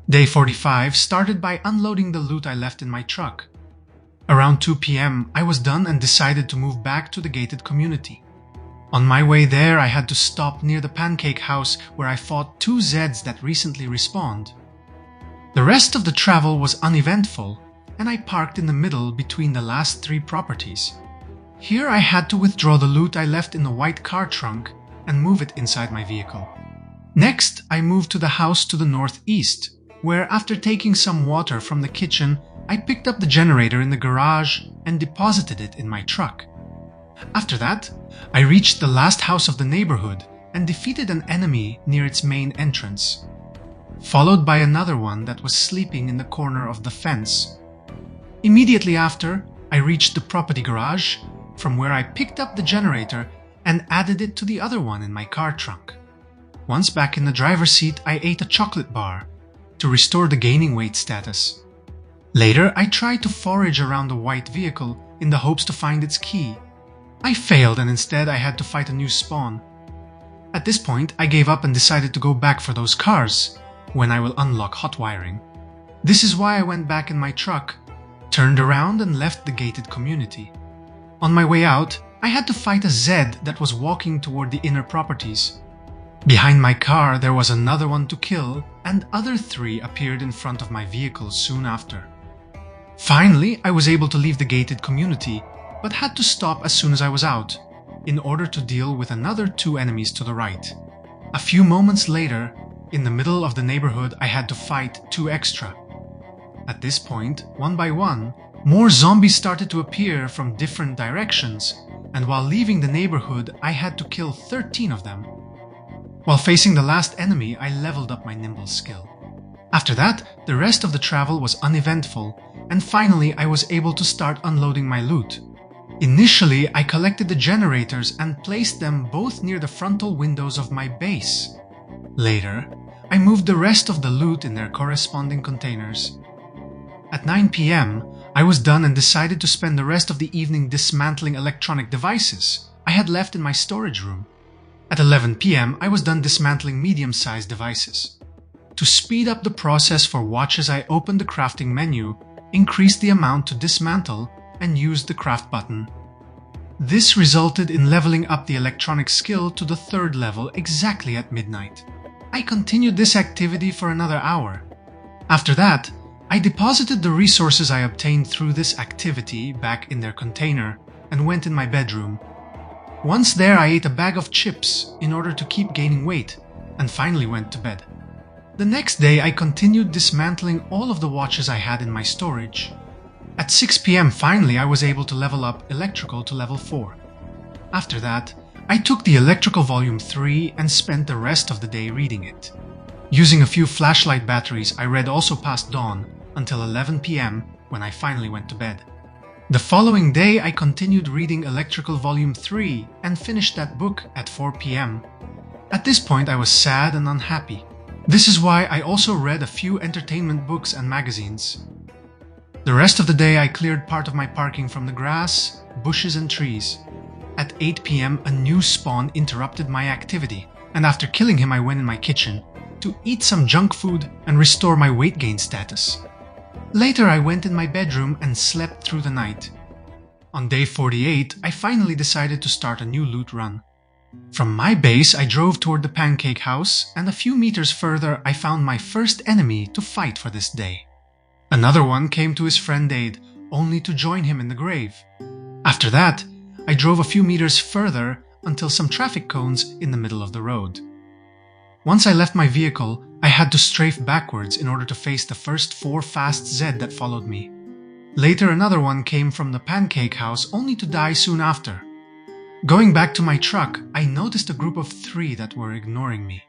Day 45 started by unloading the loot I left in my truck. Around 2 p.m. I was done and decided to move back to the gated community. On my way there, I had to stop near the pancake house where I fought 2 Zeds that recently respawned. The rest of the travel was uneventful, and I parked in the middle between the last 3 properties. Here I had to withdraw the loot I left in the white car trunk and move it inside my vehicle. Next, I moved to the house to the northeast, where after taking some water from the kitchen, I picked up the generator in the garage and deposited it in my truck. After that, I reached the last house of the neighborhood and defeated an enemy near its main entrance, followed by another one that was sleeping in the corner of the fence. Immediately after, I reached the property garage, from where I picked up the generator and added it to the other one in my car trunk. Once back in the driver's seat, I ate a chocolate bar to restore the gaining weight status. Later, I tried to forage around the white vehicle in the hopes to find its key. I failed and instead I had to fight a new spawn. At this point, I gave up and decided to go back for those cars, when I will unlock hot wiring. This is why I went back in my truck, turned around and left the gated community. On my way out, I had to fight a Zed that was walking toward the inner properties. Behind my car there was another one to kill, and other 3 appeared in front of my vehicle soon after. Finally, I was able to leave the gated community, but had to stop as soon as I was out, in order to deal with another 2 enemies to the right. A few moments later, in the middle of the neighborhood, I had to fight 2 extra. At this point, one by one, more zombies started to appear from different directions, and while leaving the neighborhood, I had to kill 13 of them. While facing the last enemy, I leveled up my nimble skill. After that, the rest of the travel was uneventful, and finally I was able to start unloading my loot. Initially, I collected the generators and placed them both near the frontal windows of my base. Later, I moved the rest of the loot in their corresponding containers. At 9 p.m., I was done and decided to spend the rest of the evening dismantling electronic devices I had left in my storage room. At 11 p.m., I was done dismantling medium-sized devices. To speed up the process for watches, I opened the crafting menu, increased the amount to dismantle, and used the craft button. This resulted in leveling up the electronic skill to the 3rd level exactly at midnight. I continued this activity for another hour. After that, I deposited the resources I obtained through this activity back in their container and went in my bedroom. Once there, I ate a bag of chips in order to keep gaining weight and finally went to bed. The next day, I continued dismantling all of the watches I had in my storage. At 6 p.m. finally, I was able to level up electrical to level 4. After that, I took the electrical volume 3 and spent the rest of the day reading it. Using a few flashlight batteries, I read also past dawn until 11 p.m. when I finally went to bed. The following day, I continued reading electrical volume 3 and finished that book at 4 p.m. At this point, I was sad and unhappy. This is why I also read a few entertainment books and magazines. The rest of the day, I cleared part of my parking from the grass, bushes and trees. At 8 p.m., a new spawn interrupted my activity, and after killing him, I went in my kitchen to eat some junk food and restore my weight gain status. Later, I went in my bedroom and slept through the night. On day 48, I finally decided to start a new loot run. From my base, I drove toward the pancake house, and a few meters further, I found my first enemy to fight for this day. Another one came to his friend aid, only to join him in the grave. After that, I drove a few meters further until some traffic cones in the middle of the road. Once I left my vehicle, I had to strafe backwards in order to face the first 4 fast Zed that followed me. Later, another one came from the pancake house only to die soon after. Going back to my truck, I noticed a group of 3 that were ignoring me.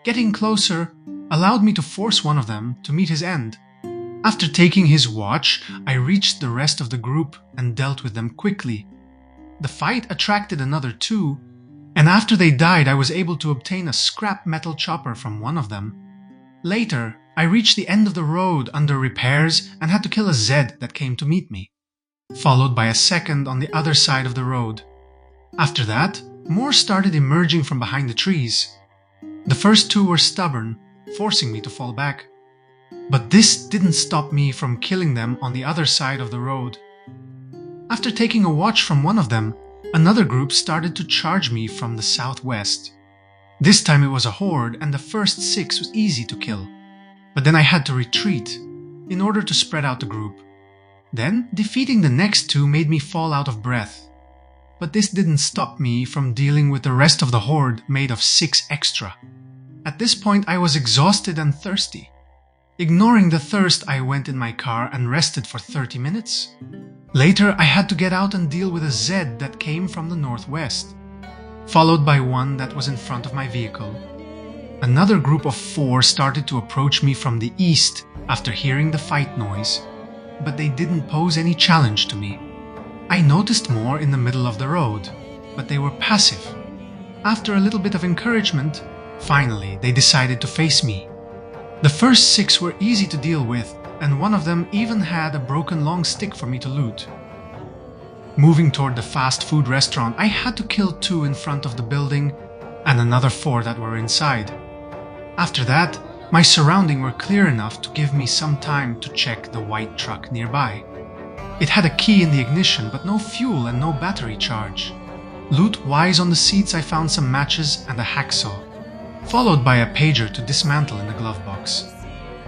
Getting closer allowed me to force one of them to meet his end. After taking his watch, I reached the rest of the group and dealt with them quickly. The fight attracted another 2, and after they died, I was able to obtain a scrap metal chopper from one of them. Later, I reached the end of the road under repairs and had to kill a Zed that came to meet me, followed by a second on the other side of the road. After that, more started emerging from behind the trees. The first 2 were stubborn, forcing me to fall back. But this didn't stop me from killing them on the other side of the road. After taking a watch from one of them, another group started to charge me from the southwest. This time it was a horde, and the first 6 was easy to kill. But then I had to retreat in order to spread out the group. Then, defeating the next 2 made me fall out of breath. But this didn't stop me from dealing with the rest of the horde made of 6 extra. At this point I was exhausted and thirsty. Ignoring the thirst, I went in my car and rested for 30 minutes. Later, I had to get out and deal with a Zed that came from the northwest, followed by one that was in front of my vehicle. Another group of 4 started to approach me from the east after hearing the fight noise, but they didn't pose any challenge to me. I noticed more in the middle of the road, but they were passive. After a little bit of encouragement, finally they decided to face me. The first 6 were easy to deal with, and one of them even had a broken long stick for me to loot. Moving toward the fast food restaurant, I had to kill 2 in front of the building and another 4 that were inside. After that, my surroundings were clear enough to give me some time to check the white truck nearby. It had a key in the ignition, but no fuel and no battery charge. Loot-wise on the seats, I found some matches and a hacksaw, followed by a pager to dismantle in the glove box.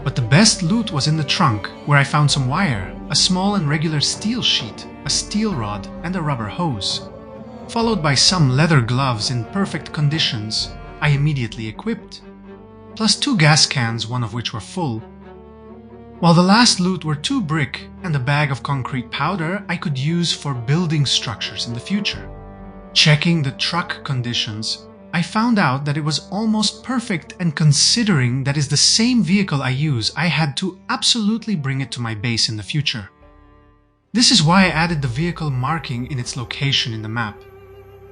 But the best loot was in the trunk, where I found some wire, a small and regular steel sheet, a steel rod, and a rubber hose, followed by some leather gloves in perfect conditions I immediately equipped, plus 2 gas cans, one of which were full. While the last loot were 2 brick and a bag of concrete powder I could use for building structures in the future. Checking the truck conditions, I found out that it was almost perfect, and considering that is the same vehicle I use, I had to absolutely bring it to my base in the future. This is why I added the vehicle marking in its location in the map.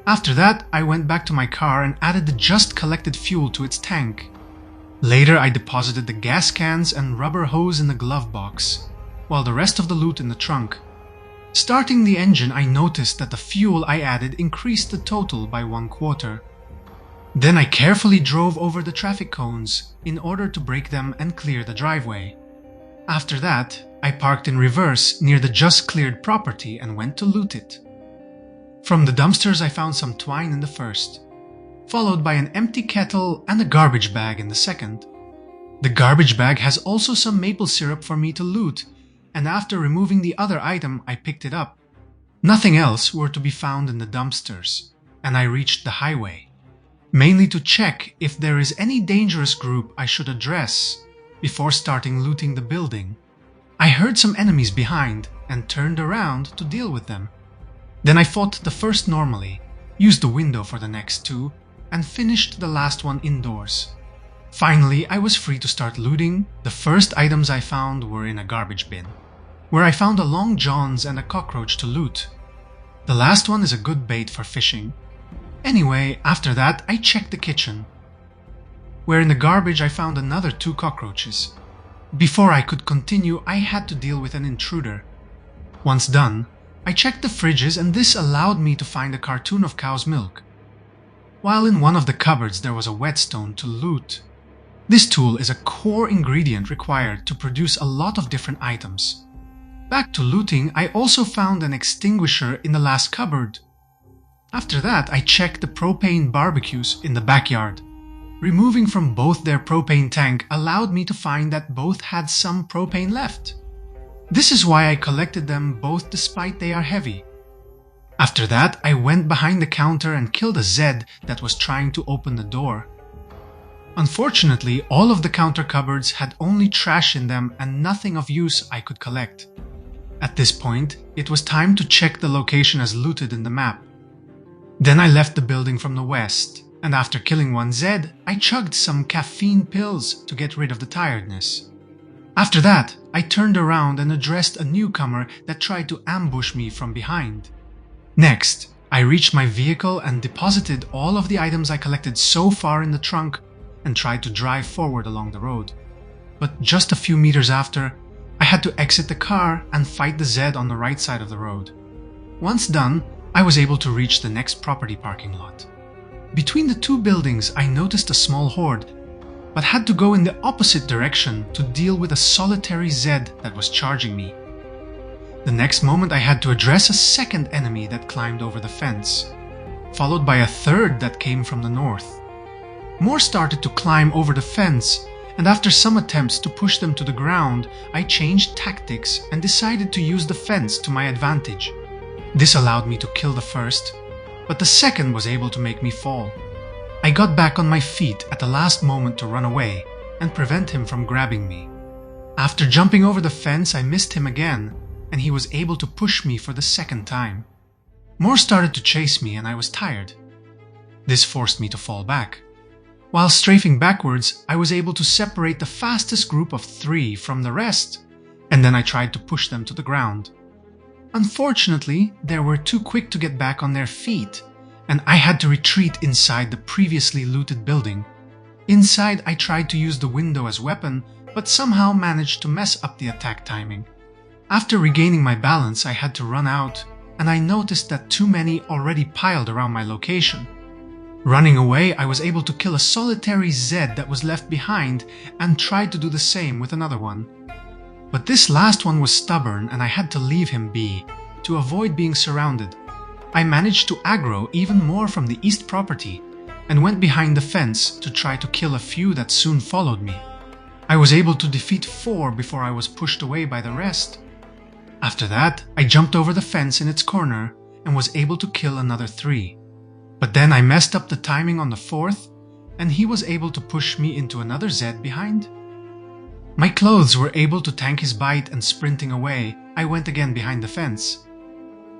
After that, I went back to my car and added the just collected fuel to its tank. Later, I deposited the gas cans and rubber hose in the glove box, while the rest of the loot in the trunk. Starting the engine, I noticed that the fuel I added increased the total by 1/4. Then I carefully drove over the traffic cones in order to break them and clear the driveway. After that, I parked in reverse near the just cleared property and went to loot it. From the dumpsters I found some twine in the first, followed by an empty kettle and a garbage bag in the second. The garbage bag has also some maple syrup for me to loot, and after removing the other item I picked it up. Nothing else were to be found in the dumpsters, and I reached the highway, mainly to check if there is any dangerous group I should address before starting looting the building. I heard some enemies behind and turned around to deal with them. Then I fought the first normally, used the window for the next 2, and finished the last one indoors. Finally, I was free to start looting. The first items I found were in a garbage bin, where I found a long johns and a cockroach to loot. The last one is a good bait for fishing. Anyway, after that, I checked the kitchen, where in the garbage I found another 2 cockroaches. Before I could continue, I had to deal with an intruder. Once done, I checked the fridges, and this allowed me to find a cartoon of cow's milk, while in one of the cupboards there was a whetstone to loot. This tool is a core ingredient required to produce a lot of different items. Back to looting, I also found an extinguisher in the last cupboard. After that, I checked the propane barbecues in the backyard. Removing from both their propane tank allowed me to find that both had some propane left. This is why I collected them both despite they are heavy. After that, I went behind the counter and killed a Zed that was trying to open the door. Unfortunately, all of the counter cupboards had only trash in them and nothing of use I could collect. At this point, it was time to check the location as looted in the map. Then I left the building from the west, and after killing one Zed, I chugged some caffeine pills to get rid of the tiredness. After that, I turned around and addressed a newcomer that tried to ambush me from behind. Next, I reached my vehicle and deposited all of the items I collected so far in the trunk and tried to drive forward along the road. But just a few meters after, I had to exit the car and fight the Zed on the right side of the road. Once done, I was able to reach the next property parking lot. Between the 2 buildings, I noticed a small horde, but had to go in the opposite direction to deal with a solitary Zed that was charging me. The next moment I had to address a second enemy that climbed over the fence, followed by a third that came from the north. More started to climb over the fence, and after some attempts to push them to the ground, I changed tactics and decided to use the fence to my advantage. This allowed me to kill the first, but the second was able to make me fall. I got back on my feet at the last moment to run away and prevent him from grabbing me. After jumping over the fence, I missed him again, and he was able to push me for the second time. More started to chase me and I was tired. This forced me to fall back. While strafing backwards, I was able to separate the fastest group of 3 from the rest, and then I tried to push them to the ground. Unfortunately, they were too quick to get back on their feet, and I had to retreat inside the previously looted building. Inside, I tried to use the window as weapon, but somehow managed to mess up the attack timing. After regaining my balance, I had to run out, and I noticed that too many already piled around my location. Running away, I was able to kill a solitary Zed that was left behind and tried to do the same with another one. But this last one was stubborn and I had to leave him be, to avoid being surrounded. I managed to aggro even more from the east property and went behind the fence to try to kill a few that soon followed me. I was able to defeat 4 before I was pushed away by the rest. After that, I jumped over the fence in its corner and was able to kill another 3. But then I messed up the timing on the 4th, and he was able to push me into another Zed behind. My clothes were able to tank his bite, and sprinting away, I went again behind the fence.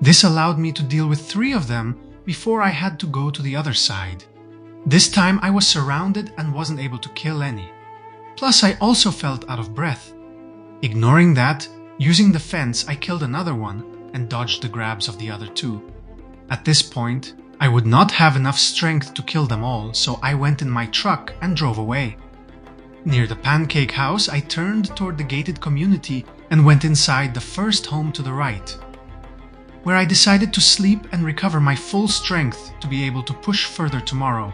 This allowed me to deal with 3 of them before I had to go to the other side. This time I was surrounded and wasn't able to kill any. Plus I also felt out of breath. Ignoring that, using the fence I killed another one and dodged the grabs of the other 2. At this point, I would not have enough strength to kill them all, so I went in my truck and drove away. Near the pancake house, I turned toward the gated community and went inside the first home to the right, where I decided to sleep and recover my full strength to be able to push further tomorrow.